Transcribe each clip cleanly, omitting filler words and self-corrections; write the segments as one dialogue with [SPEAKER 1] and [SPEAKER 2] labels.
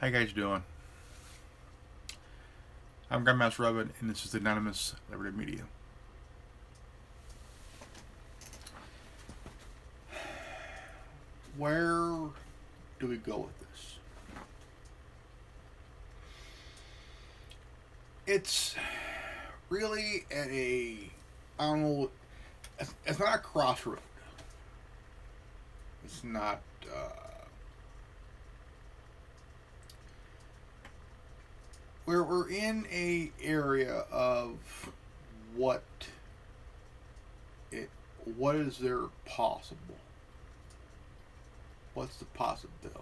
[SPEAKER 1] How you guys doing? I'm Grandmaster Robin, and this is Anonymous Liberty Media. Where do we go with this? It's really at I don't know, it's not a crossroad. It's not, we're in a area of what it, what is there possible? What's the possibility?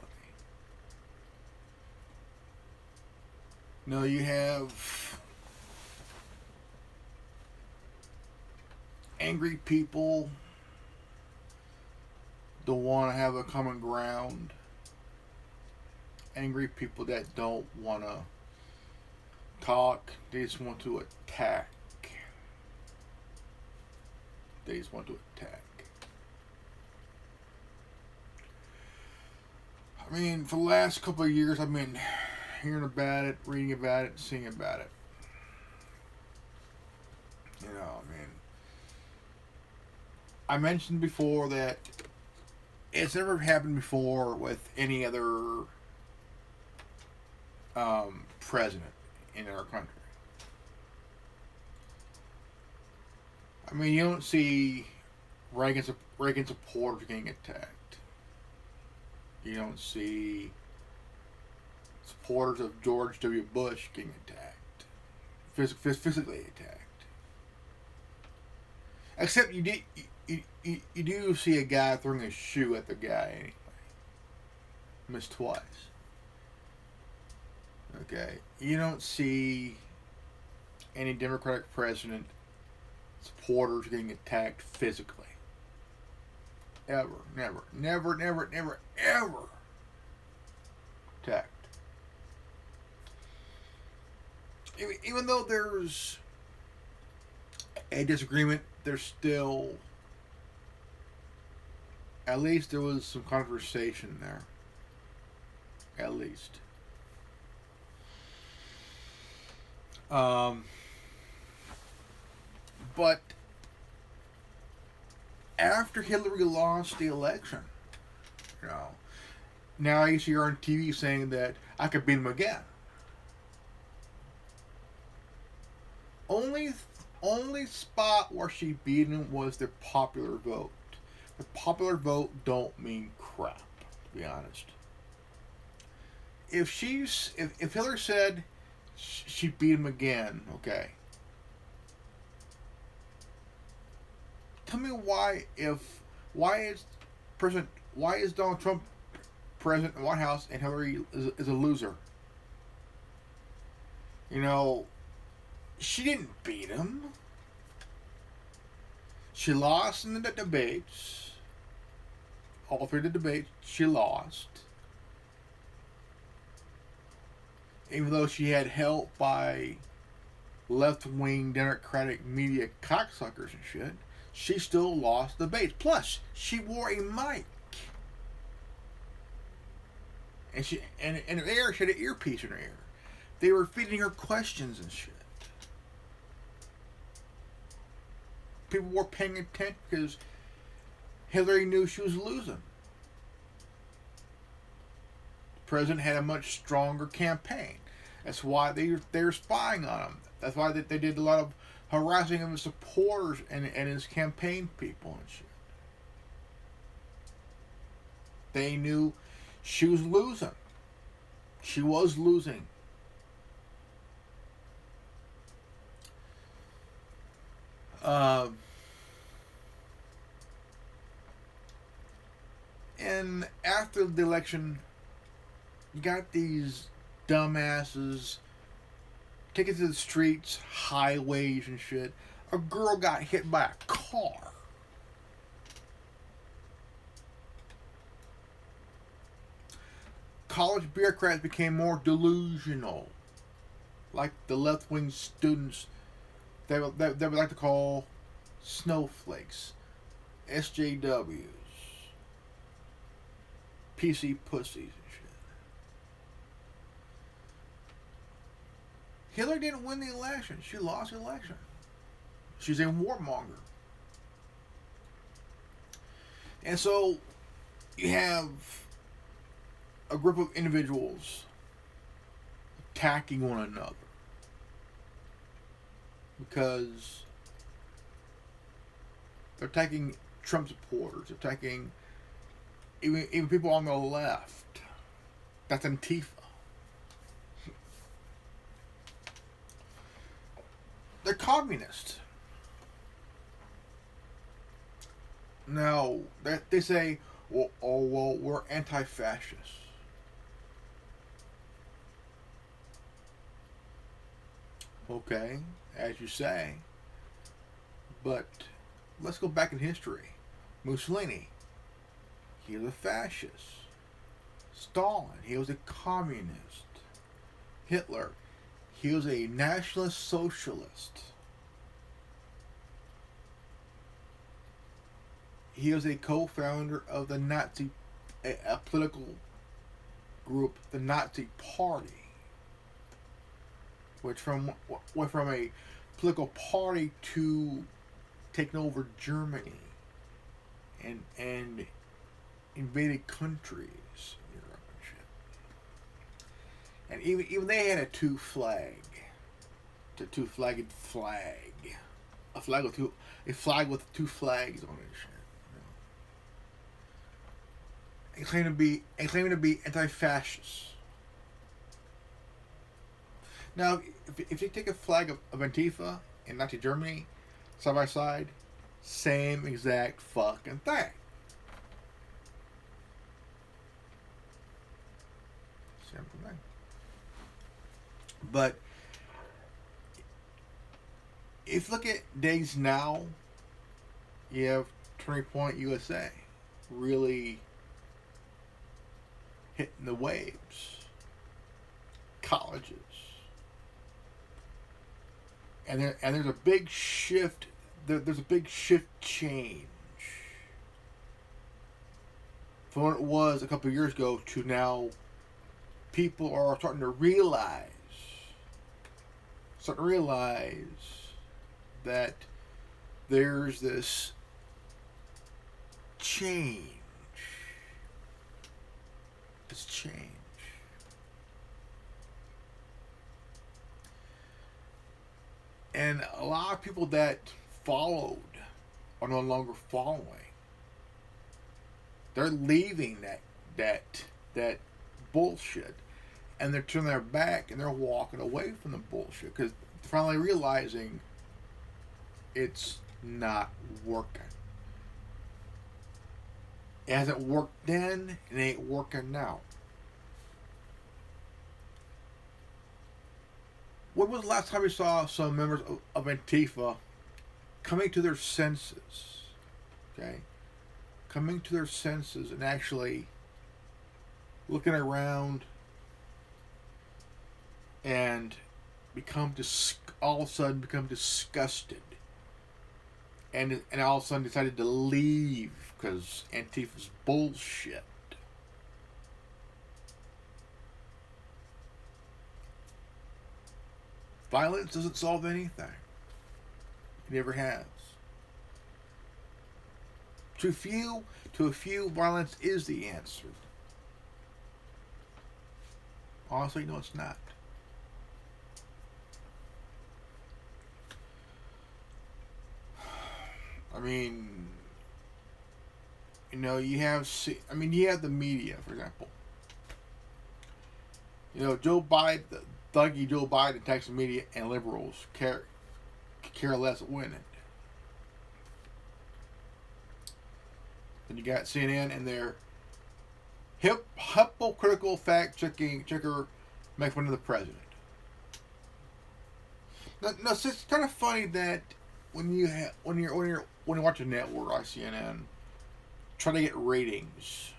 [SPEAKER 1] No, you have angry people don't want to have a common ground. Angry people that don't want to talk, they just want to attack. They just want to attack. I mean, for the last couple of years, I've been hearing about it, reading about it, seeing about it. I mentioned before that it's never happened before with any other president in our country. I mean, you don't see Reagan supporters getting attacked. You don't see supporters of George W. Bush getting attacked, physically attacked. Except you do see a guy throwing a shoe at the guy anyway. Missed twice. Okay, you don't see any Democratic president supporters getting attacked physically. Ever, never, ever attacked. Even though there's a disagreement, there's still, at least there was some conversation there. At least. But after Hillary lost the election, you know, now you see her on TV saying that I could beat him again. Only spot where she beat him was the popular vote. The popular vote don't mean crap, to be honest. If Hillary said she beat him again, okay. Tell me why is Donald Trump president in the White House and Hillary is a loser? You know, she didn't beat him. She lost in the debates. All three of the debates, she lost. Even though she had help by left-wing Democratic media cocksuckers and shit, she still lost the debates. Plus, she wore a mic. And she her ear, she had an earpiece in her ear. They were feeding her questions and shit. People were paying attention because Hillary knew she was losing. The president had a much stronger campaign. That's why they were spying on him. That's why they did a lot of harassing of his supporters and his campaign people and shit. They knew she was losing. She was losing. And after the election, you got these dumbasses taking to the streets, highways and shit. A girl got hit by a car. College bureaucrats became more delusional, like the left-wing students they would like to call snowflakes, SJWs, PC pussies and shit. Hillary didn't win the election. She lost the election. She's a warmonger. And so you have a group of individuals attacking one another because they're attacking Trump supporters, attacking even people on the left. That's Antifa. They're communists. Now, they say, well, we're anti-fascists. Okay, as you say. But let's go back in history. Mussolini, he was a fascist. Stalin, he was a communist. Hitler, he was a nationalist socialist. He was a co-founder of the Nazi, a political group, the Nazi Party, which went from a political party to taking over Germany and invaded countries in Europe and shit. And even they had a two-flagged flag, a flag with two flags on it. Shit. And claiming to be anti-fascist. Now, if you take a flag of Antifa in Nazi Germany, side by side, same exact fucking thing. Same thing. But if you look at days now, you have Turning Point USA really hitting the waves. Colleges. And there's a big shift. There's a big shift change from what it was a couple of years ago to now. People are starting to realize that there's this change. This change. And a lot of people that followed are no longer following. They're leaving that bullshit, and they're turning their back and they're walking away from the bullshit because they're finally realizing it's not working. It hasn't worked then, and it ain't working now. When was the last time we saw some members of Antifa coming to their senses? Okay? Coming to their senses and actually looking around and all of a sudden become disgusted. And all of a sudden decided to leave because Antifa's bullshit. Violence doesn't solve anything. It never has. To a few, violence is the answer. Honestly, no, it's not. I mean, you have the media, for example. Joe Biden, thuggy Joe Biden attacks the media, and liberals care less winning. Then you got CNN and their hypocritical fact-checker make fun of the president. Now, it's kind of funny that when you watch a network like CNN, try to get ratings.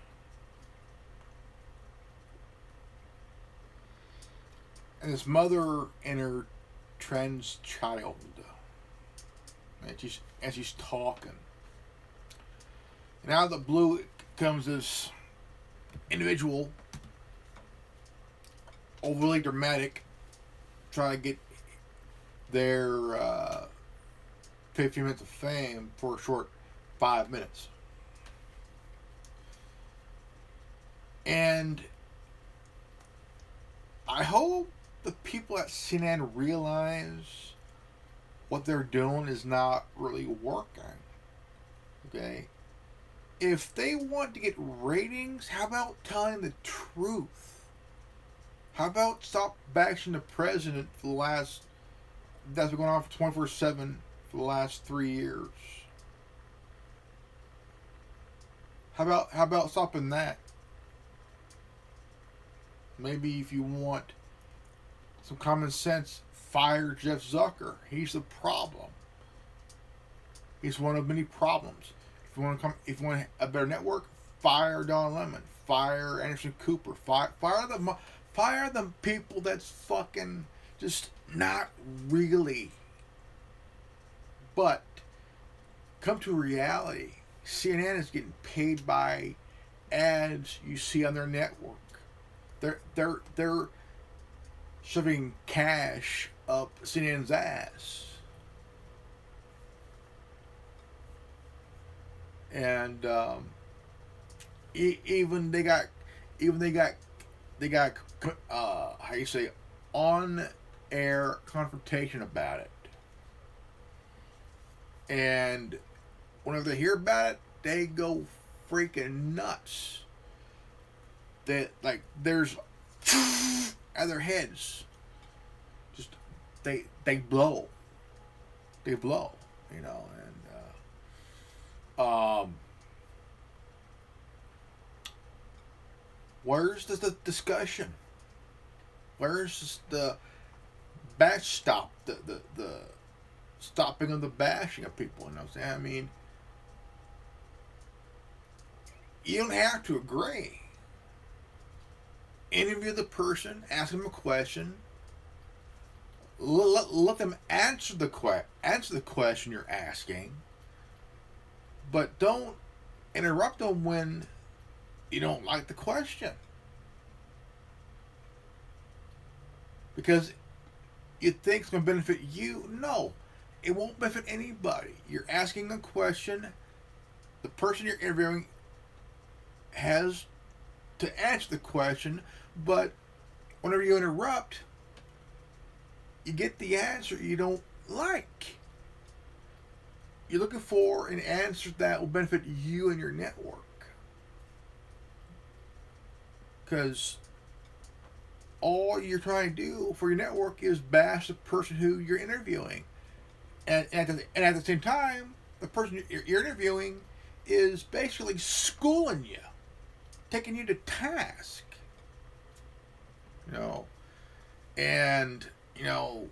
[SPEAKER 1] And this mother and her trans child, and she's talking. And out of the blue comes this individual, overly dramatic, trying to get their 15 minutes of fame for a short 5 minutes. And I hope the people at CNN realize what they're doing is not really working. Okay? If they want to get ratings, how about telling the truth? How about stop bashing the president for the last, that's been going on for 24/7 for the last 3 years? How about stopping that? Maybe if you want some common sense, fire Jeff Zucker. He's the problem. He's one of many problems. If you want a better network, fire Don Lemon, fire Anderson Cooper, fire the people that's fucking just not really. But come to reality, CNN is getting paid by ads you see on their network. They're shoving cash up CNN's ass. And even they got how you say, on air confrontation about it. And whenever they hear about it, they go freaking nuts. There's at their heads, just they blow, you know. And where's the discussion? Where's the bash stop? The stopping of the bashing of people. You know what I'm saying? I mean, you don't have to agree. Interview the person, ask them a question. Let them answer the question you're asking. But don't interrupt them when you don't like the question. Because you think it's going to benefit you. No, it won't benefit anybody. You're asking a question. The person you're interviewing has to answer the question, but whenever you interrupt, you get the answer you don't like. You're looking for an answer that will benefit you and your network. Because all you're trying to do for your network is bash the person who you're interviewing. And at the same time, the person you're interviewing is basically schooling you, taking you to task. You know, and, you know,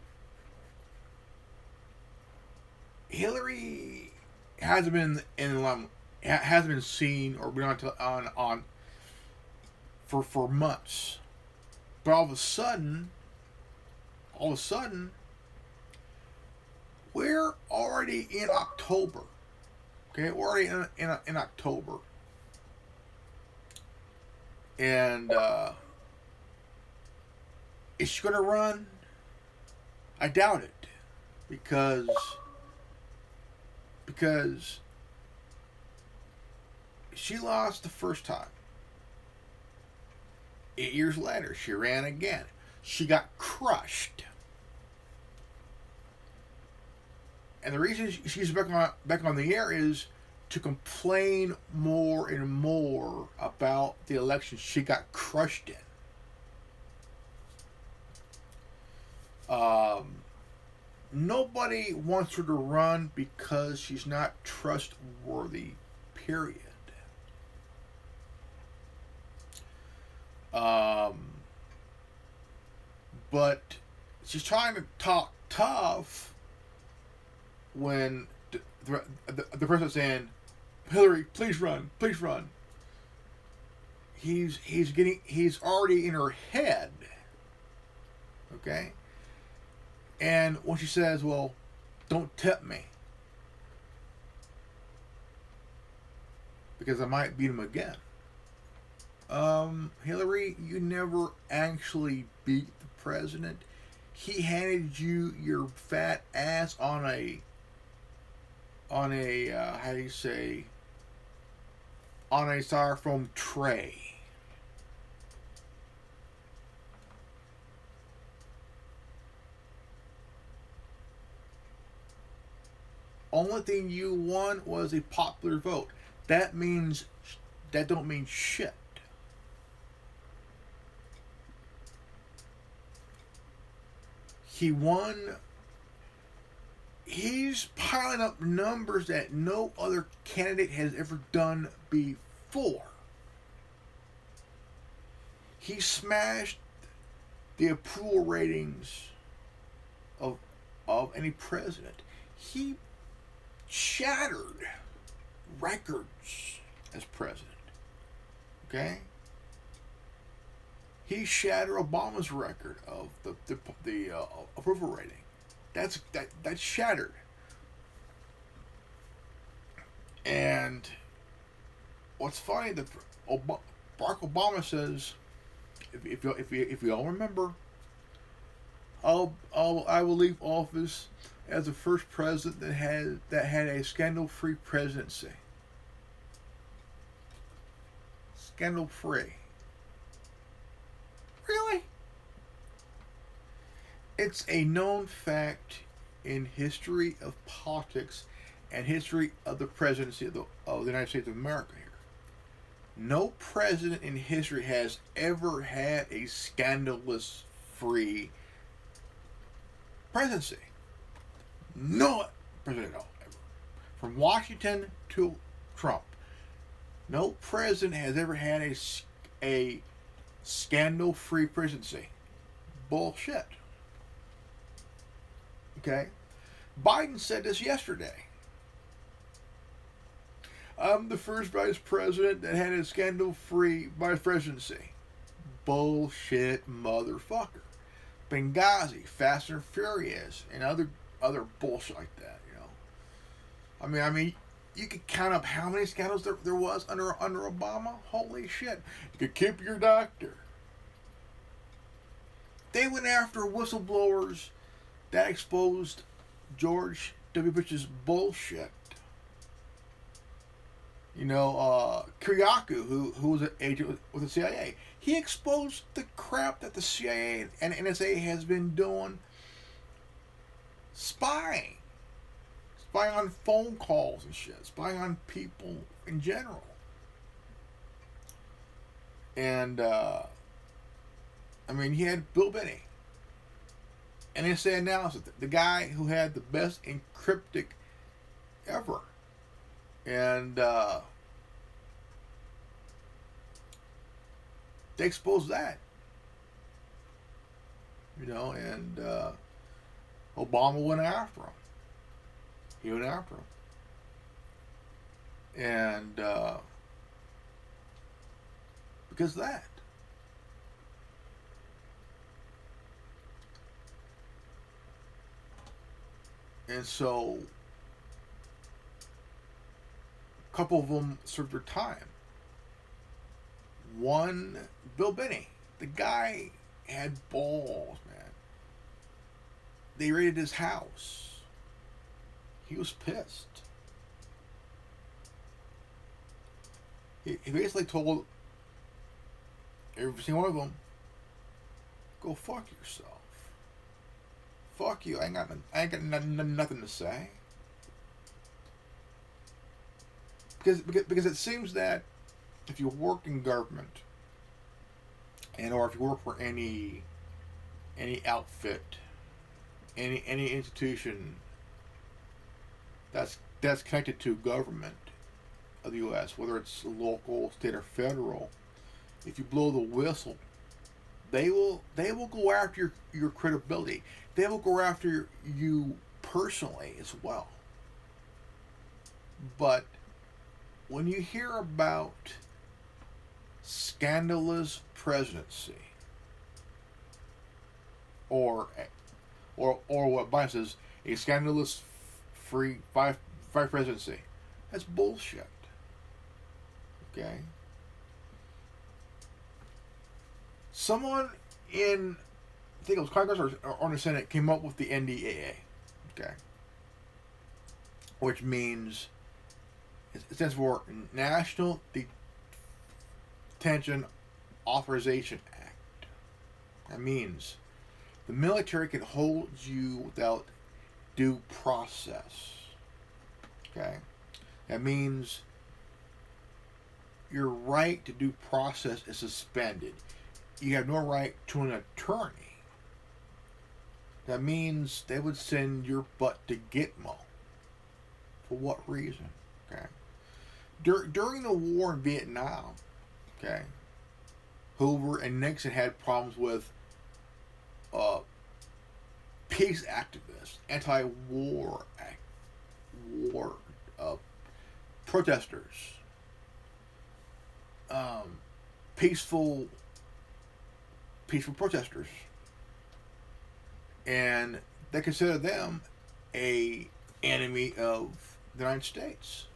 [SPEAKER 1] Hillary hasn't been seen or been on for months, but all of a sudden, we're already in October. Okay, we're already in October, and is she gonna run? I doubt it, because she lost the first time. 8 years later, she ran again. She got crushed. And the reason she's back on the air is to complain more and more about the election she got crushed in. Nobody wants her to run because she's not trustworthy, period. But she's trying to talk tough when the president's saying, "Hillary, please run, please run." He's already in her head. Okay? And when she says, "Well, don't tip me, because I might beat him again." Hillary, you never actually beat the president. he handed you your fat ass on a how do you say, on a styrofoam tray. Only thing you won was a popular vote. That means that don't mean shit. He won. He's piling up numbers that no other candidate has ever done before. He smashed the approval ratings of any president. He shattered records as president. Okay? He shattered Obama's record of the approval rating. That's shattered. And what's funny, that Barack Obama says, if you all remember, I will leave office as the first president that had a scandal-free presidency. Scandal-free. Really? It's a known fact in history of politics and history of the presidency of the United States of America here. No president in history has ever had a scandalous-free presidency. No president ever. From Washington to Trump. No president has ever had a scandal-free presidency. Bullshit. Okay? Biden said this yesterday. I'm the first vice president that had a scandal-free vice presidency. Bullshit, motherfucker. Benghazi, Fast and Furious, and other bullshit like that, you know. I mean, you could count up how many scandals there was under Obama. Holy shit! You could keep your doctor. They went after whistleblowers that exposed George W. Bush's bullshit. You know, Kiriakou, who was an agent with the CIA, he exposed the crap that the CIA and NSA has been doing, spying on phone calls and shit, spying on people in general. And I mean, he had Bill Binney, NSA analysis, the guy who had the best encryptic ever. And they exposed that, you know, and Obama went after him. He went after him. And because of that. And so a couple of them served their time. One, Bill Binney. The guy had balls, man. They raided his house. He was pissed. He basically told every single one of them, go fuck yourself. Fuck you. I ain't got nothing to say. Because it seems that if you work in government, and or if you work for any outfit, any institution that's connected to government of the U.S., whether it's local, state, or federal, if you blow the whistle, they will go after your credibility. They will go after you personally as well. But when you hear about scandalous presidency, or what Biden says, a scandalous free presidency, that's bullshit. Okay? Someone in think it was Congress or the Senate came up with the NDAA. Okay. Which means it stands for National Detention Authorization Act. That means the military can hold you without due process. Okay? That means your right to due process is suspended. You have no right to an attorney. That means they would send your butt to Gitmo. For what reason? Okay. During the war in Vietnam, okay, Hoover and Nixon had problems with peace activists, anti-war protesters, peaceful protesters, and they consider them a enemy of the United States,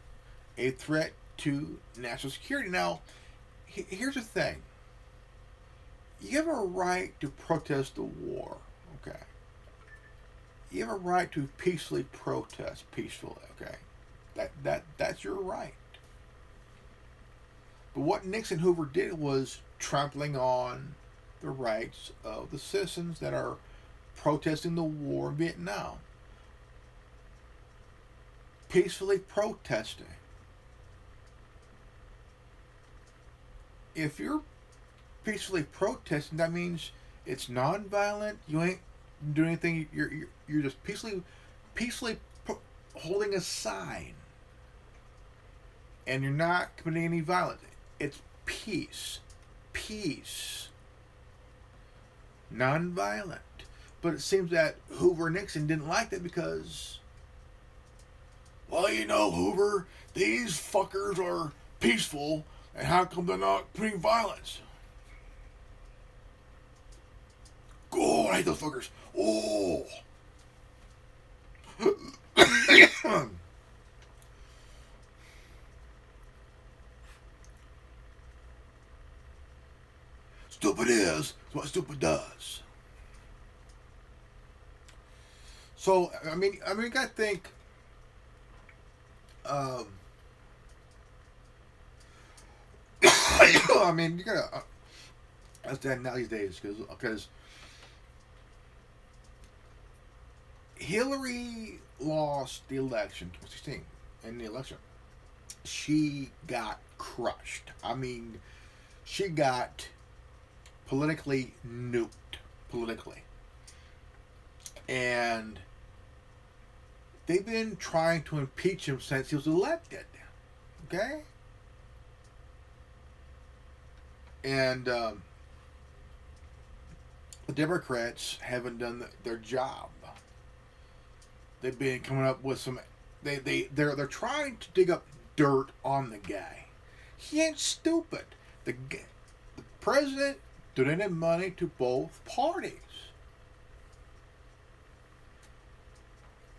[SPEAKER 1] a threat to national security. Now, here's the thing: you have a right to protest the war, okay? You have a right to peacefully protest peacefully, okay? That's your right. But what Nixon and Hoover did was trampling on the rights of the citizens that are protesting the war in Vietnam. Peacefully protesting. If you're peacefully protesting, that means it's non-violent. You ain't doing anything. You're just peacefully holding a sign, and you're not committing any violence. It's peace, non-violent. But it seems that Hoover and Nixon didn't like that because, well, you know, Hoover, these fuckers are peaceful, and how come they're not putting violence? Oh, I hate those fuckers. Oh. Stupid is what stupid does. So, I mean, you gotta think, I mean, you gotta understand now these days, because Hillary lost the election, 2016, in the election. She got crushed. I mean, she got politically nuked. Politically. And they've been trying to impeach him since he was elected. Okay? And the Democrats haven't done their job. They've been coming up with some. They're trying to dig up dirt on the guy. He ain't stupid. The president donated money to both parties,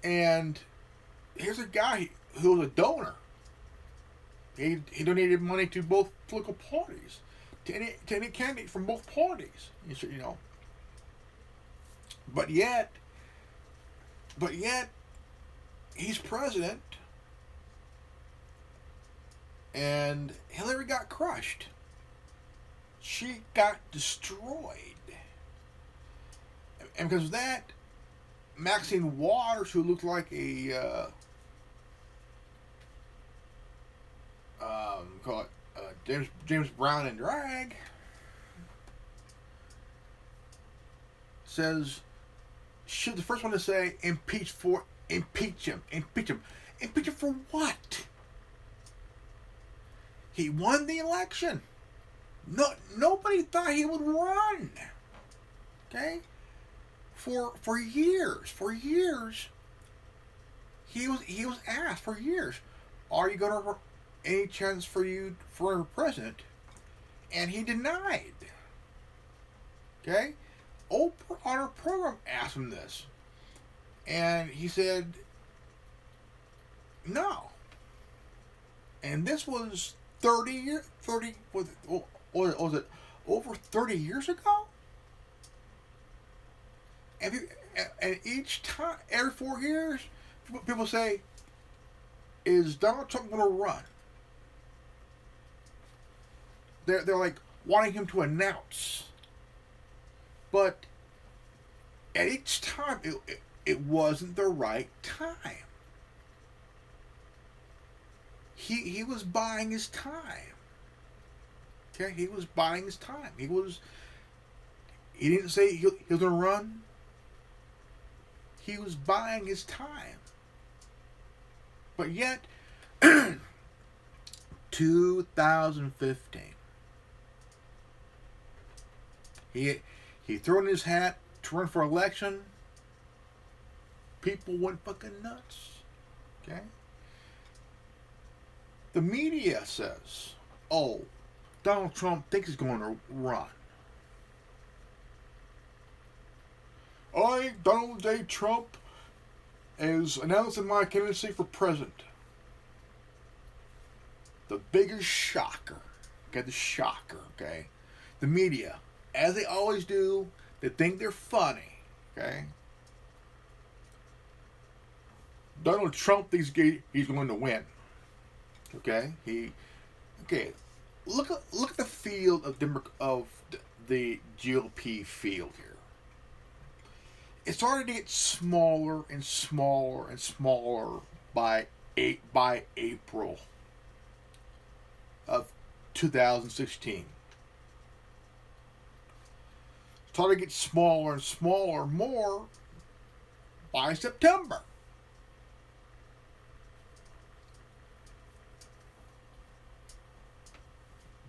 [SPEAKER 1] and here's a guy who was a donor. He donated money to both political parties, to any candidate from both parties. You know. But yet, he's president, and Hillary got crushed. She got destroyed. And because of that, Maxine Waters, who looked like a call it James Brown in drag, says she's the first one to say impeach him. Impeach him for what? He won the election. Nobody thought he would run. Okay? For years, he was asked for years, are you going to any chance for you for president? And he denied. Okay? Oprah on her program asked him this, and he said no. And this was 30 was it over 30 years ago? And, and each time, every 4 years, people say, is Donald Trump going to run? They're like wanting him to announce. But at each time, it wasn't the right time. He was buying his time. Okay, he was buying his time. He didn't say he was going to run. He was buying his time. But yet, 2015, he threw in his hat to run for election. People went fucking nuts. Okay? The media says, oh, Donald Trump thinks he's going to run. I, Donald J. Trump, is announcing my candidacy for president. The biggest shocker. Okay, the shocker, okay? The media, as they always do, they think they're funny, okay? Donald Trump thinks he's going to win. Okay? Look at the field of the GOP field here. It started to get smaller and smaller and smaller by April of 2016. Started to get smaller and smaller more by September.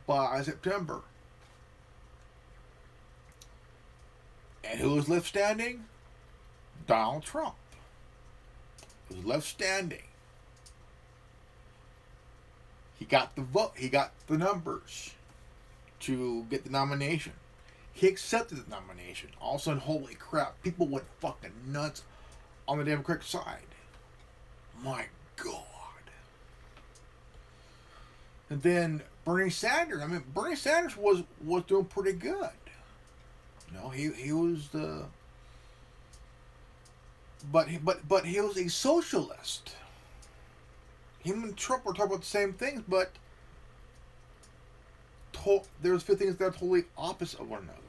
[SPEAKER 1] By September. And who was left standing? Donald Trump. Was left standing. He got the vote. He got the numbers to get the nomination. He accepted the nomination. All of a sudden, holy crap, people went fucking nuts on the Democratic side. My God. And then Bernie Sanders. I mean, Bernie Sanders was doing pretty good. You know, he was the. But he was a socialist. Him and Trump were talking about the same things, but there's a few things that are totally opposite of one another.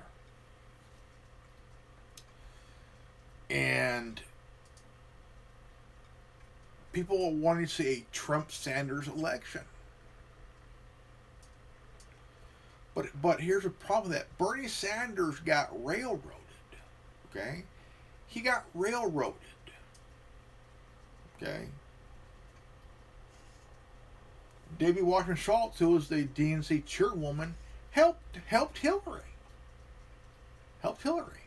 [SPEAKER 1] And people wanted to see a Trump-Sanders election. But here's the problem with that. Bernie Sanders got railroaded. Okay? He got railroaded. Okay? Davy Washington Schultz, who was the DNC chairwoman, helped Hillary. Helped Hillary.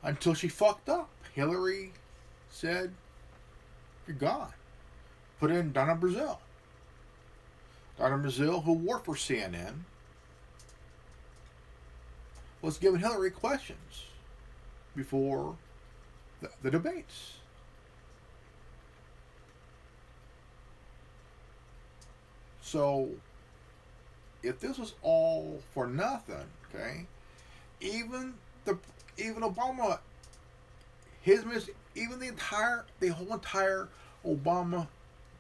[SPEAKER 1] Until she fucked up. Hillary said, "You're gone." Put in Donna Brazile. Donna Brazile, who worked for CNN, was giving Hillary questions before the debates. So, if this was all for nothing, okay, even Obama, the whole entire Obama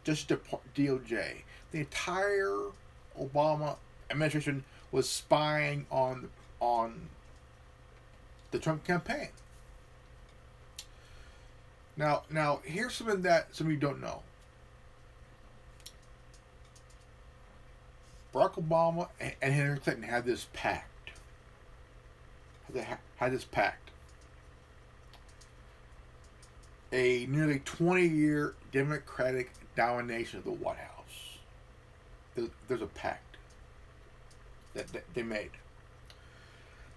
[SPEAKER 1] DOJ, the entire Obama administration was spying on the Trump campaign. Now here's something that some of you don't know. Barack Obama and Hillary Clinton had this pact. Had this pact. A nearly 20-year Democratic domination of the White House. There's a pact that they made.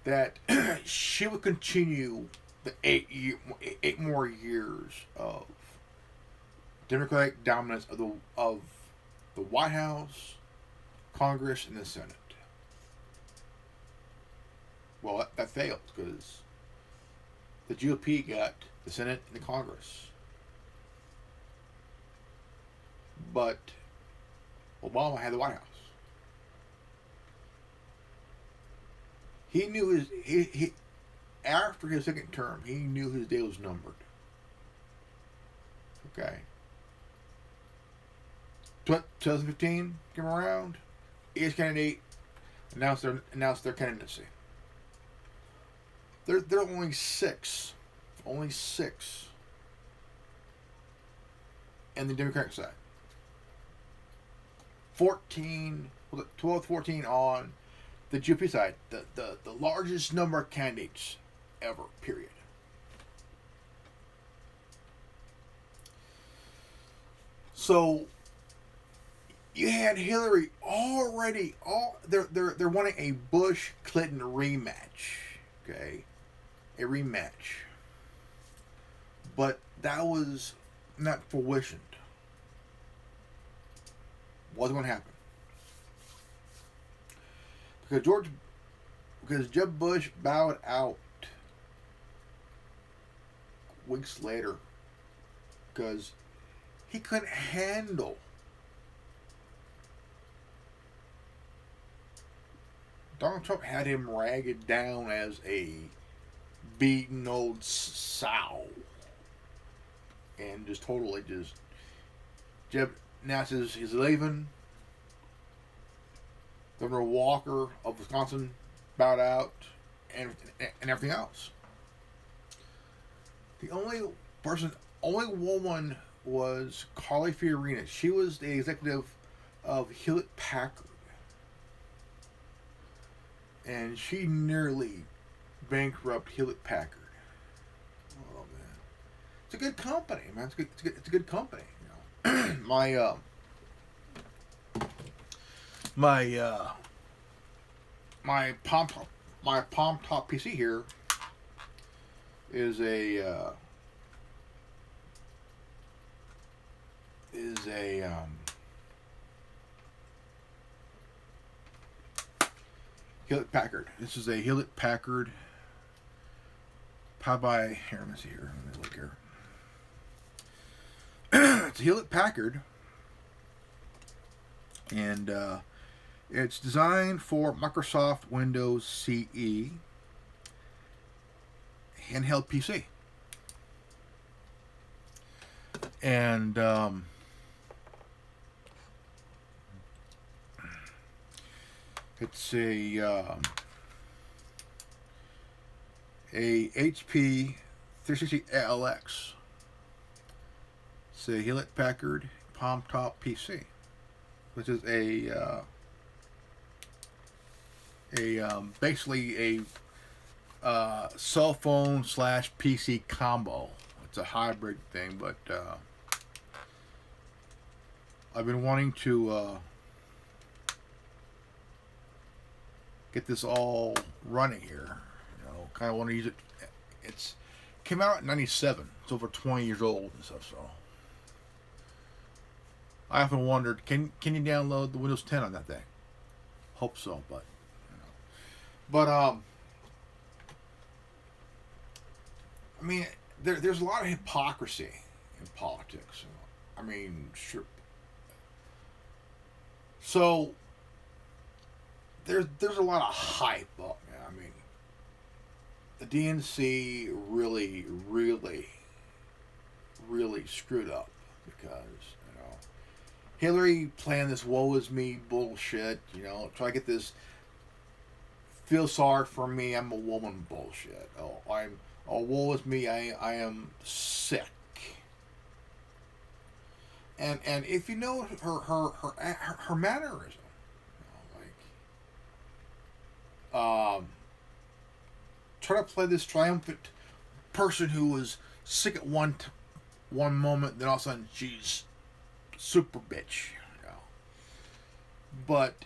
[SPEAKER 1] That she would continue the 8 more years of Democratic dominance of the White House, Congress, and the Senate. Well, that failed because the GOP got the Senate and the Congress. But Obama had the White House. He knew after his second term, he knew his day was numbered. Okay. 2015 came around. Each candidate announced their candidacy. There are only six in the Democratic side. 12, 14 on the GOP side. The largest number of candidates ever, period. So you had Hillary already. They're wanting a Bush Clinton rematch. Okay, a rematch. But that was not fruitioned. Wasn't going to happen because Jeb Bush bowed out weeks later because he couldn't handle Donald Trump had him ragged down as a beaten old sow. And just totally Jeb announces he's leaving. Governor Walker of Wisconsin bowed out, and everything else. The only woman was Carly Fiorina. She was the executive of Hewlett Packard, and she nearly bankrupted Hewlett Packard. Oh man, it's a good company, man. It's a good company. You know, my Palm Top PC here is a Hewlett Packard. This is a Hewlett Packard powered by here. Let me see here. Let me look here. It's a Hewlett Packard, and it's designed for Microsoft Windows CE handheld PC. And it's a HP 360 LX. It's a Hewlett Packard Palm Top PC, which is basically a cell phone / PC combo. It's a hybrid thing, but I've been wanting to get this all running here. You know, kind of want to use it. It's came out in '97. It's over 20 years old and stuff. So I often wondered, can you download the Windows 10 on that thing? Hope so, but I mean, there's a lot of hypocrisy in politics. I mean, sure. So there's a lot of hype up, man. I mean, the DNC really screwed up because, you know, Hillary playing this woe is me bullshit, you know, try to get this feel sorry for me, I'm a woman bullshit. Oh, woe is me, I am sick. And if you know her mannerism, you know, like try to play this triumphant person who was sick at one moment, then all of a sudden she's super bitch, you know. But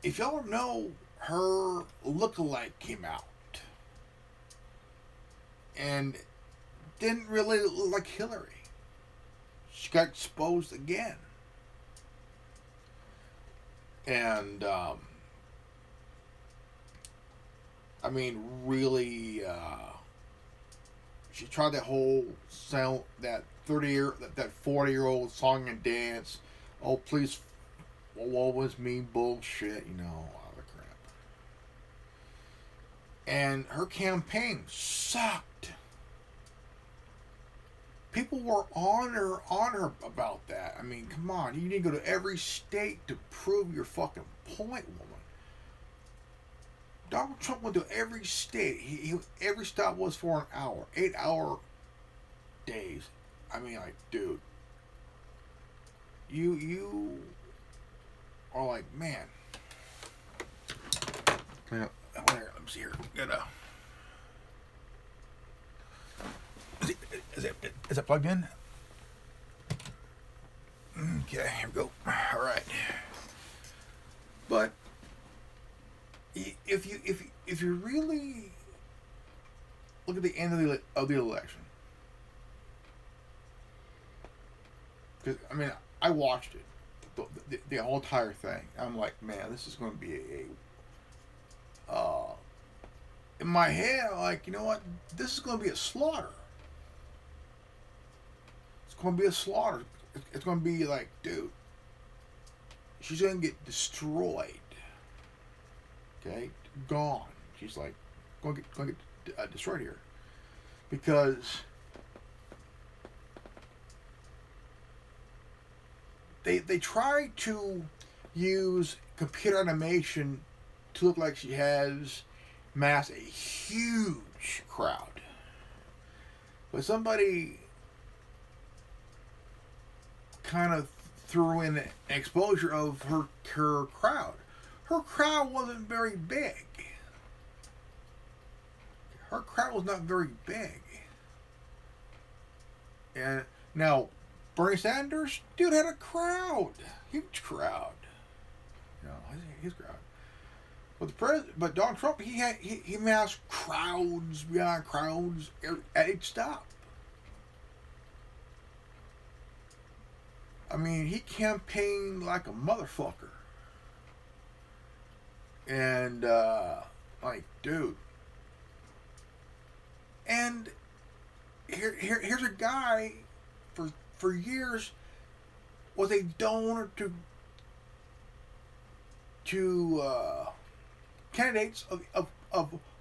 [SPEAKER 1] if y'all know, her lookalike came out and didn't really look like Hillary. She got exposed again. And I mean, really, she tried that whole sound, that 40-year-old song and dance. Oh, please, woe was me bullshit, you know, all the crap. And her campaign sucked. People were on her about that. I mean, come on. You need to go to every state to prove your fucking point, woman. Donald Trump went to every state. Every stop was for an hour. 8-hour days. I mean, like, dude. You are like, man. Let me see here. Is it plugged in? Okay, here we go. All right. But if you really look at the end of the election, because I mean I watched it, the whole entire thing. I'm like, man, this is going to be in my head, like, you know what? This is going to be a slaughter. It's going to be a slaughter. It's going to be like, dude, she's going to get destroyed. Okay? Gone. She's like, going to get destroyed here. Because they try to use computer animation to look like she has massed a huge crowd. But somebody kind of threw in an exposure of her crowd. Her crowd wasn't very big. Her crowd was not very big. And now, Bernie Sanders, dude, had a crowd. Huge crowd. You know, his crowd. But Donald Trump, he massed crowds beyond crowds at each stop. I mean, he campaigned like a motherfucker. And, like, dude. And here's a guy for years was a donor to candidates of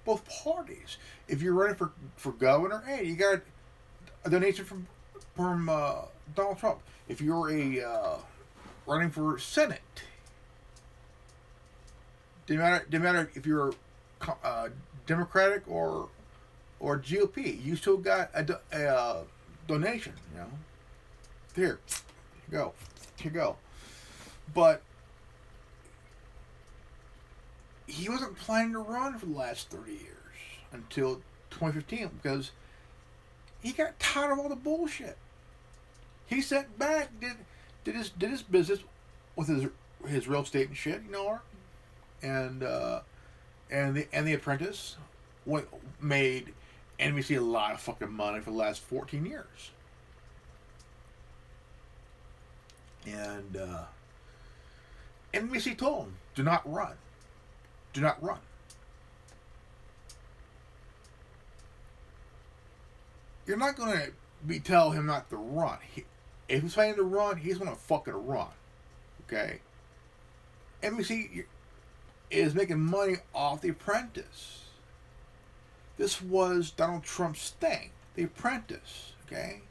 [SPEAKER 1] both parties. If you're running for governor, hey, you got a donation from Donald Trump. If you're running for Senate, didn't matter if you're Democratic or GOP, you still got a donation. You know, here you go. But he wasn't planning to run for the last 30 years until 2015 because he got tired of all the bullshit. He sat back, did his business with his real estate and shit, you know, and the Apprentice made NBC a lot of fucking money for the last 14 years. And NBC told him, do not run. Do not run. You're not going to tell him not to run. If he's planning to run, he's going to fucking run. Okay? NBC is making money off The Apprentice. This was Donald Trump's thing. The Apprentice. Okay?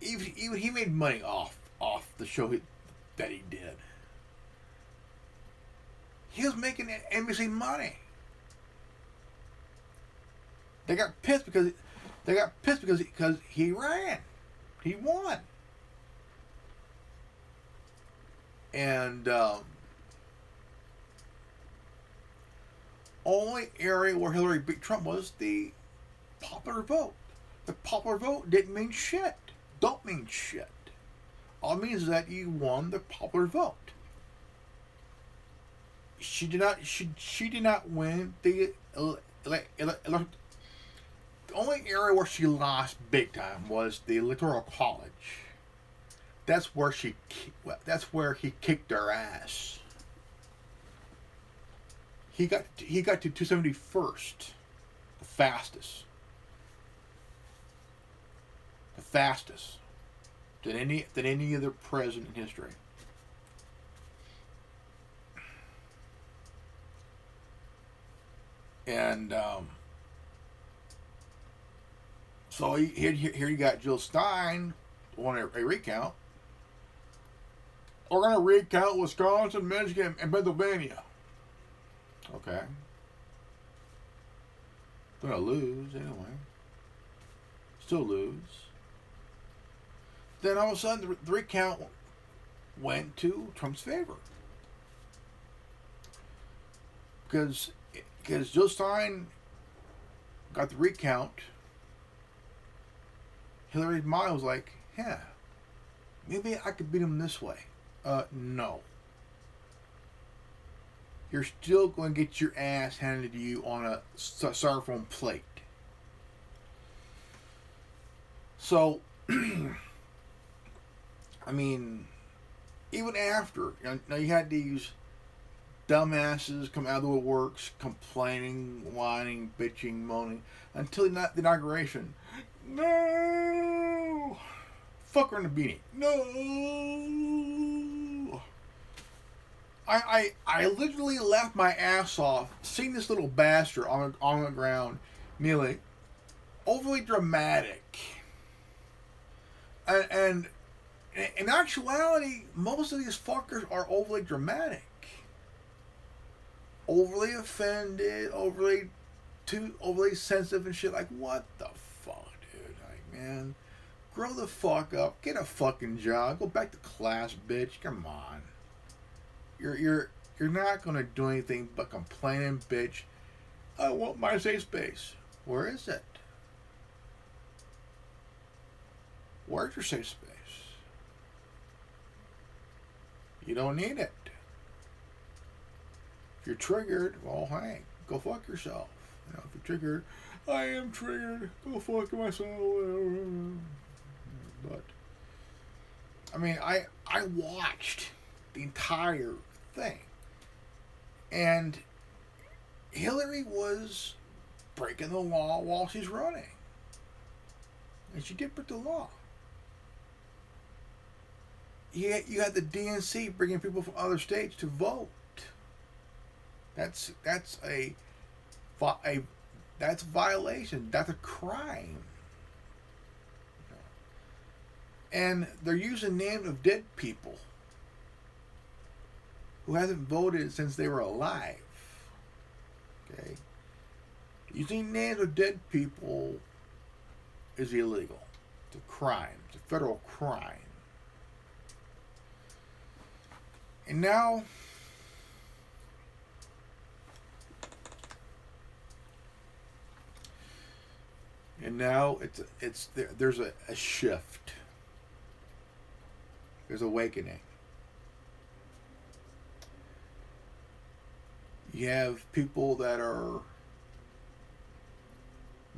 [SPEAKER 1] Even he made money off the show that he did. He was making NBC money. They got pissed because he ran. He won. And only area where Hillary beat Trump was the popular vote. The popular vote didn't mean shit. Don't mean shit. All it means is that you won the popular vote. She did not win the only area where she lost big time was the Electoral College. That's where he kicked her ass. He got to 271st, the fastest than any other president in history. And so here you got Jill Stein on a recount. We're going to recount Wisconsin, Michigan, and Pennsylvania. Okay. Going to lose anyway. Still lose. Then all of a sudden the recount went to Trump's favor. Because Jill Stein got the recount. Hillary Meyer was like, yeah, maybe I could beat him this way. No. You're still going to get your ass handed to you on a styrofoam plate. So, I mean, even after, you had these dumbasses come out of the woodworks complaining, whining, bitching, moaning, until the inauguration. No! Fuck her in the beanie. No! I literally laughed my ass off seeing this little bastard on the ground kneeling. Overly dramatic. And in actuality, most of these fuckers are overly dramatic. Overly offended, overly sensitive and shit. Like, what the fuck, dude? Like, man, grow the fuck up. Get a fucking job. Go back to class, bitch. Come on. You're not gonna do anything but complain and bitch. I want my safe space. Where is it? Where's your safe space? You don't need it. If you're triggered, well, hey, go fuck yourself. If you're triggered, I am triggered. Go fuck myself. But I mean, I watched the entire thing, and Hillary was breaking the law while she's running, and she did break the law. You had the DNC bringing people from other states to vote. That's a violation. That's a crime. And they're using names of dead people who hasn't voted since they were alive. Okay? Using names of dead people is illegal. It's a crime. It's a federal crime. And now there's a shift. There's awakening. You have people that are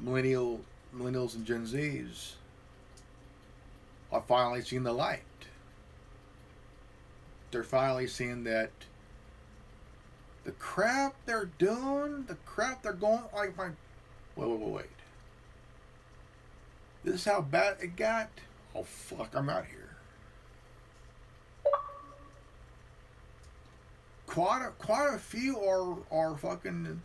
[SPEAKER 1] millennials and Gen Zs are finally seeing the light. They're finally seeing that the crap they're doing, the crap they're going, like, wait. This is how bad it got? Oh, fuck, I'm out here. Quite a few are fucking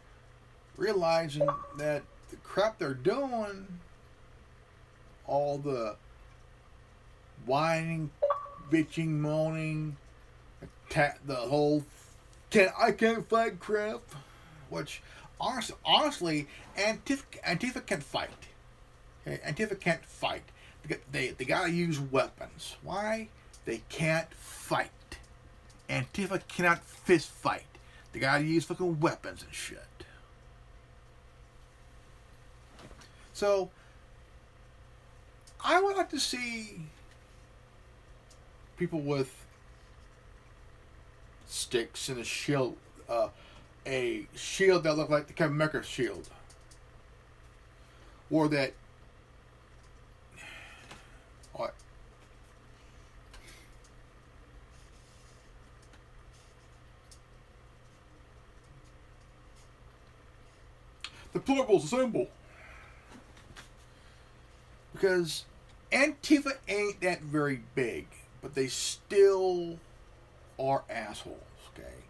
[SPEAKER 1] realizing that the crap they're doing, all the whining, bitching, moaning, the whole I can't fight crap, which honestly Antifa can't fight. Okay? Antifa can't fight. They gotta use weapons. Why? They can't fight. Antifa cannot fist fight. They gotta use fucking weapons and shit. So I would like to see people with sticks and a shield that looked like the Captain America shield, or that what? The plural's a symbol. Because Antifa ain't that very big, but they still are assholes, okay?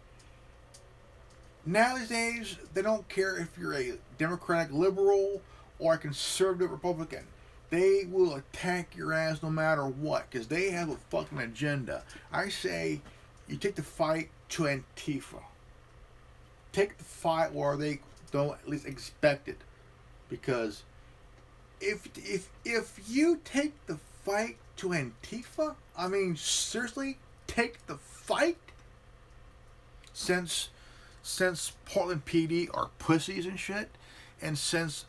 [SPEAKER 1] Nowadays, they don't care if you're a Democratic liberal or a conservative Republican. They will attack your ass no matter what because they have a fucking agenda. I say you take the fight to Antifa. Take the fight where they don't at least expect it. Because if you take the fight to Antifa, I mean seriously, take the fight since Portland PD are pussies and shit, and since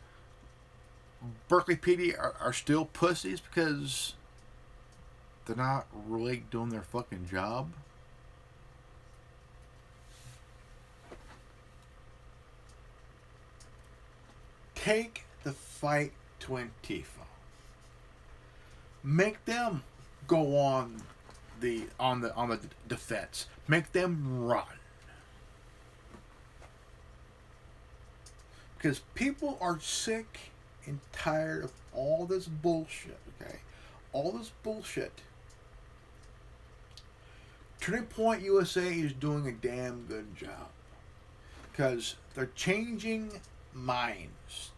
[SPEAKER 1] Berkeley PD are still pussies because they're not really doing their fucking job. Take the fight to Antifa. Make them go on the defense. Make them run. Because people are sick and tired of all this bullshit, okay? All this bullshit. Turning Point USA is doing a damn good job. Because they're changing minds.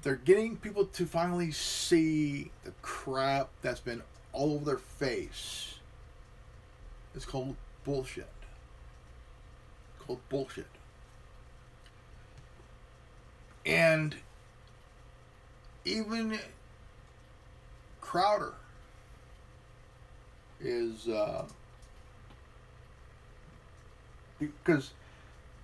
[SPEAKER 1] They're getting people to finally see the crap that's been all over their face. It's called bullshit. It's called bullshit. And even Crowder is because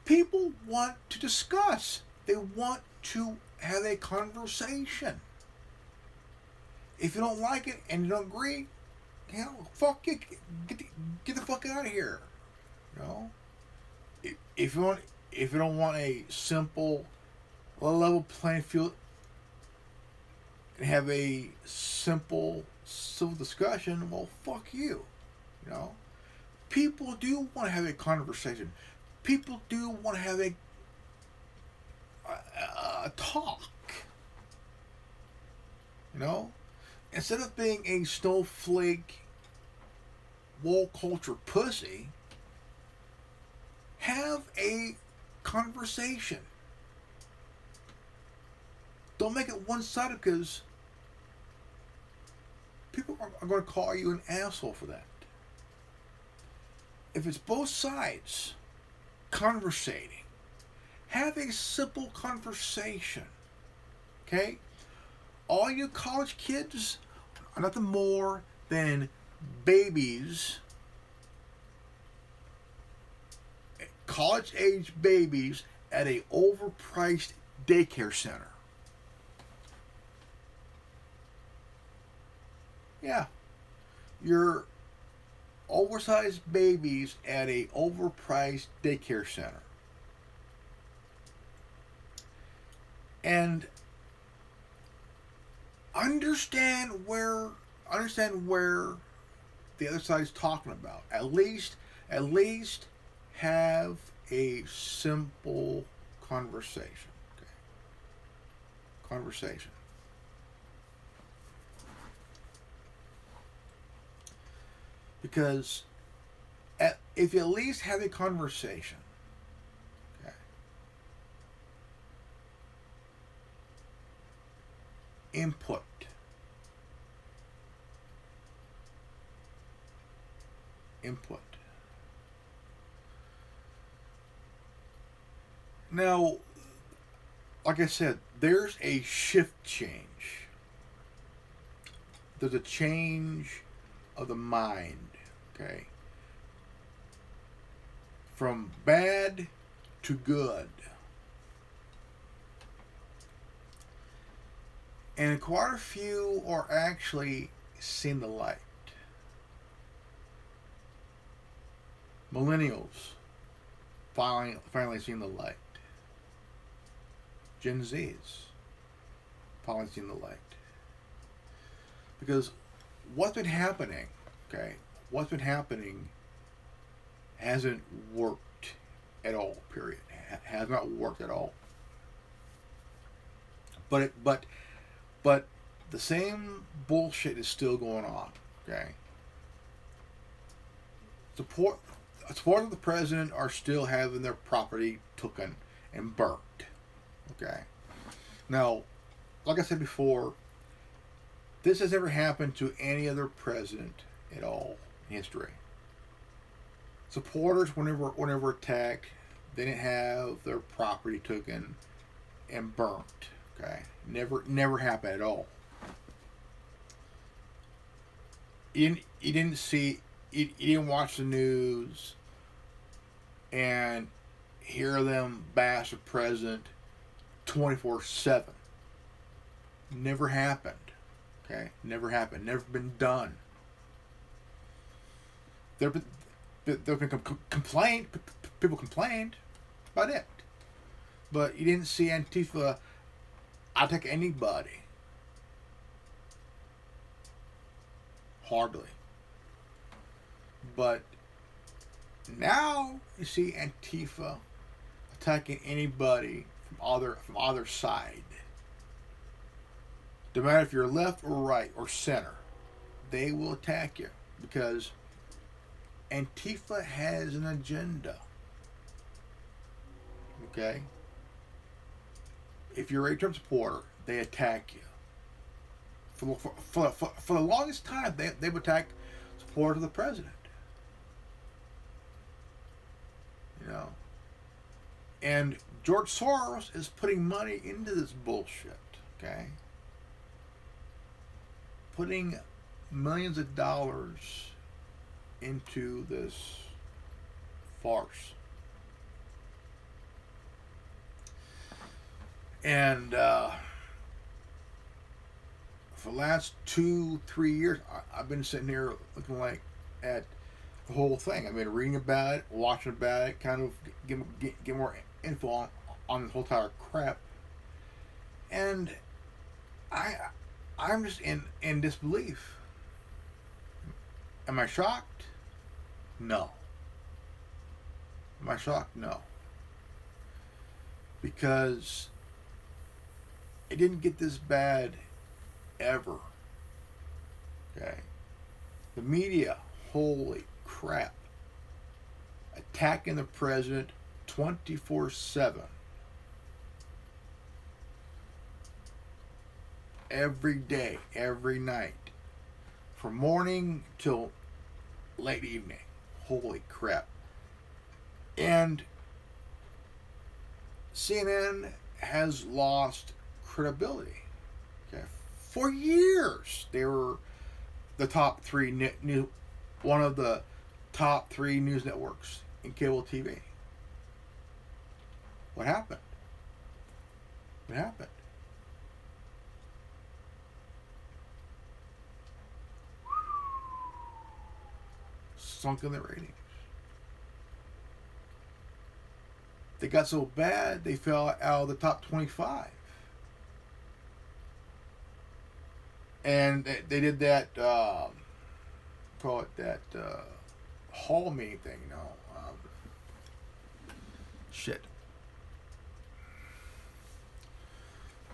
[SPEAKER 1] people want to discuss. They want to have a conversation. If you don't like it and you don't agree, hell, fuck you. Get the fuck out of here. You know? If you don't want a simple, level playing field and have a simple civil discussion, well, fuck you. You know? People do want to have a conversation. People do want to have a talk. You know? Instead of being a snowflake, woke culture pussy, have a conversation. Don't make it one-sided because people are going to call you an asshole for that. If it's both sides conversating, have a simple conversation. Okay? All you college kids are nothing more than babies, college-age babies at a overpriced daycare center. Yeah. You're oversized babies at a overpriced daycare center. And understand where the other side is talking about. At least have a simple conversation. Okay? Conversation. Because if you at least have a conversation, okay, input, now, like I said, there's a shift change. There's a change of the mind, okay? From bad to good. And quite a few are actually seeing the light. Millennials finally seeing the light. Gen Zs finally seeing the light. Because what's been happening, okay? What's been happening hasn't worked at all, period. Has not worked at all. But the same bullshit is still going on, okay? supporters of the president are still having their property taken and burnt. Okay. Now, like I said before, this has never happened to any other president at all in history. Supporters, whenever attacked, they didn't have their property taken and burnt. Okay, never happened at all. You didn't see, you didn't watch the news and hear them bash the president 24/7. Never happened. Okay, never happened. Never been done. There have been complaint. People complained about it, but you didn't see Antifa attack anybody. Hardly. But now you see Antifa attacking anybody from either side. No matter if you're left or right or center, they will attack you because Antifa has an agenda. Okay? If you're a Trump supporter, they attack you. For the longest time, they've attacked supporters of the president. You know? And George Soros is putting money into this bullshit. Okay? Putting millions of dollars into this farce. And for the last 2-3 years, I've been sitting here looking like at the whole thing. I've been reading about it, watching about it, kind of get more info on this whole entire crap. And I'm just in disbelief. Am I shocked? No. Am I shocked? No. Because it didn't get this bad ever. Okay. The media, holy crap, attacking the president 24/7. Every day, every night. From morning till late evening. Holy crap. And CNN has lost credibility. Okay. For years, they were the top three one of the top 3 news networks in cable TV. What happened? What happened? Sunk in the ratings. They got so bad they fell out of the top 25. And they did that, call it that hall meeting thing, you know. Shit.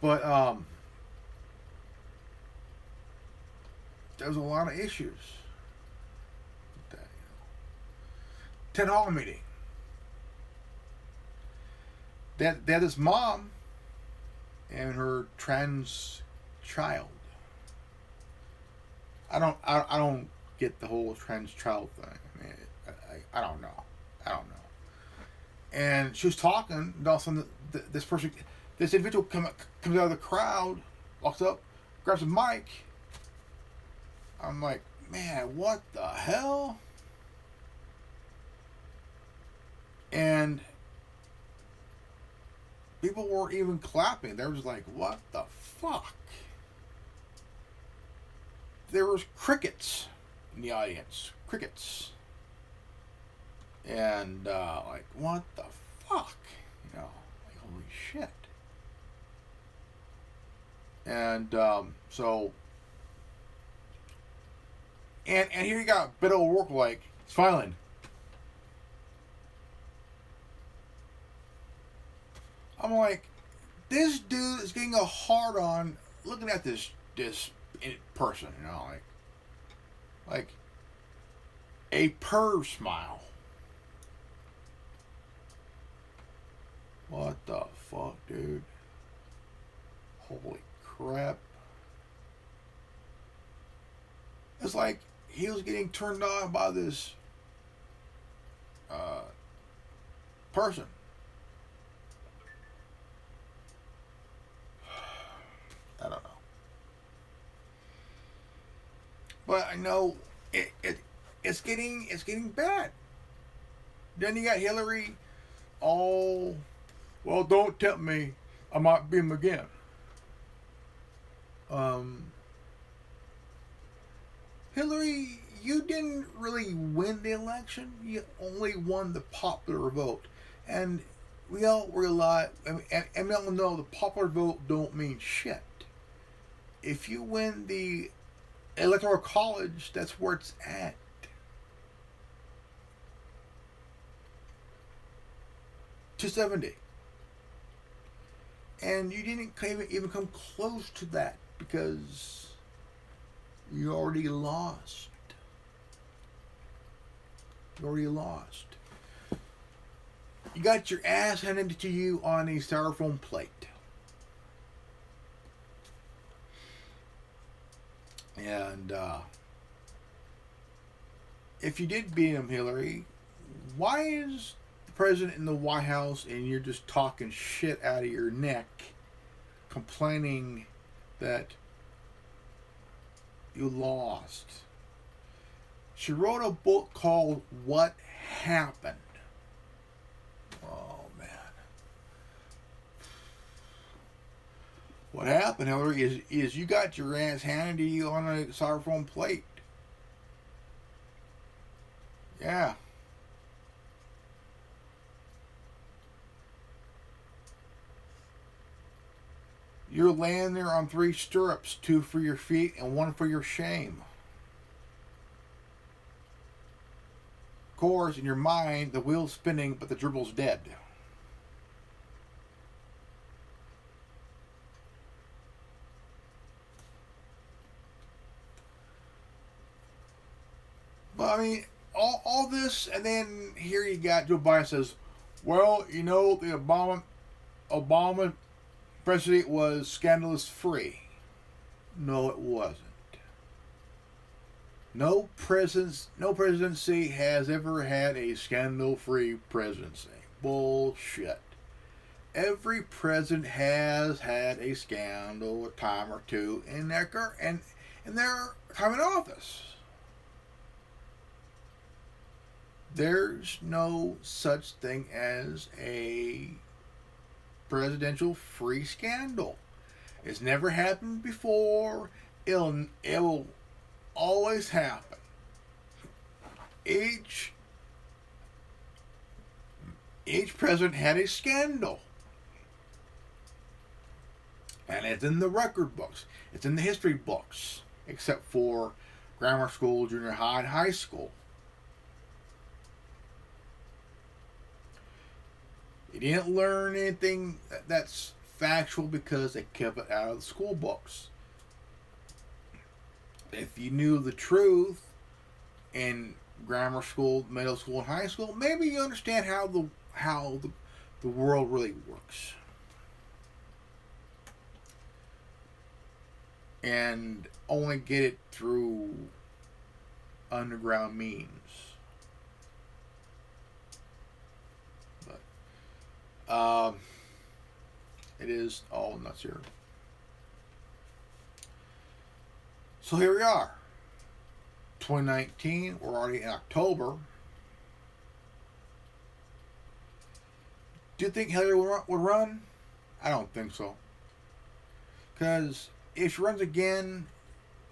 [SPEAKER 1] But there was a lot of issues with that, you know. 10 hall meeting. They had this mom and her trans child. I don't get the whole trans child thing. I mean, I don't know. And she was talking, and all of a sudden this individual comes out of the crowd, walks up, grabs a mic. I'm like, man, what the hell? And people weren't even clapping. They were just like, what the fuck? There was crickets in the audience. Crickets. And, like, what the fuck? You know, like, holy shit. And, so... And here you got Beto O'Rourke, like, smiling. I'm like, this dude is getting a hard on looking at this person, you know, like a perv smile. What the fuck, dude? Holy crap. It's like he was getting turned on by this uh, person. I don't know. But I know it's getting bad. Then you got Hillary all, well, don't tempt me. I might beat him again. Um, Hillary, you didn't really win the election. You only won the popular vote, and we all realize, and we all know the popular vote don't mean shit. If you win the electoral college, that's where it's at. 270, and you didn't even come close to that because you already lost. You already lost. You got your ass handed to you on a styrofoam plate. And if you did beat him, Hillary, why is the president in the White House and you're just talking shit out of your neck, complaining that you lost? She wrote a book called What Happened. Oh, man. What happened, Hillary, is you got your ass handed to you on a styrofoam plate. Yeah. You're laying there on 3 stirrups, 2 for your feet and 1 for your shame. Of course, in your mind, the wheel's spinning, but the dribble's dead. But I mean, all this, and then here you got Joe Biden says, well, you know, the Obama presidency was scandalous free. No, it wasn't. No presidency has ever had a scandal-free presidency. Bullshit. Every president has had a scandal a time or two in their time in office. There's no such thing as a presidential free scandal. It's never happened before. It will always happen. Each president had a scandal. And it's in the record books. It's in the history books. Except for grammar school, junior high, and high school. You didn't learn anything that's factual because they kept it out of the school books. If you knew the truth in grammar school, middle school, and high school, maybe you understand how the world really works. And only get it through underground means. But it is all nuts here. So here we are. 2019, we're already in October. Do you think Hillary would run? I don't think so. Because if she runs again,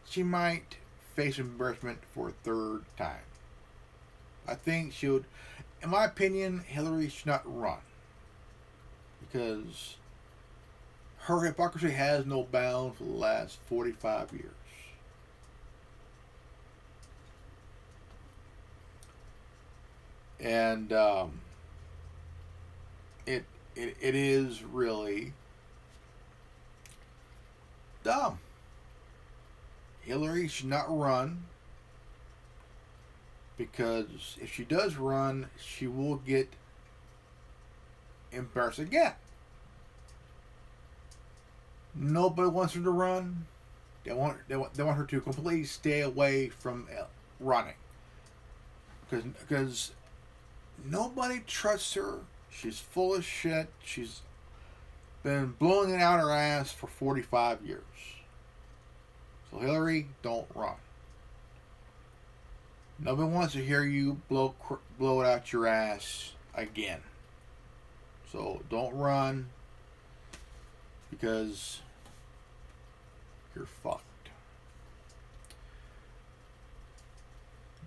[SPEAKER 1] she might face embarrassment for a 3rd time. I think she would. In my opinion, Hillary should not run. Because her hypocrisy has no bounds for the last 45 years. And it is really dumb. Hillary should not run, because if she does run, she will get embarrassed again. Nobody wants her to run. They want her to completely stay away from running. Because nobody trusts her. She's full of shit. She's been blowing it out her ass for 45 years. So Hillary, don't run. Nobody wants to hear you blow it out your ass again. So don't run, because you're fucked.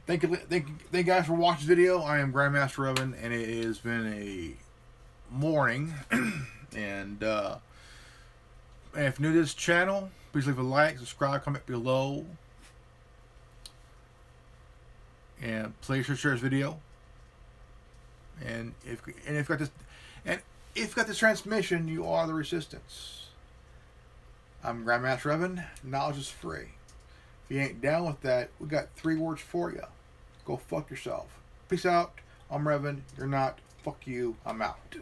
[SPEAKER 1] Thank you guys for watching this video. I am Grandmaster Evan, and it has been a morning. And if you're new to this channel, please leave a like, subscribe, comment below, and please share this video. And if you've got this transmission, you are the resistance. I'm Grandmaster Evan. Knowledge is free. If you ain't down with that, we got 3 words for you. Go fuck yourself. Peace out. I'm Revan. You're not. Fuck you. I'm out.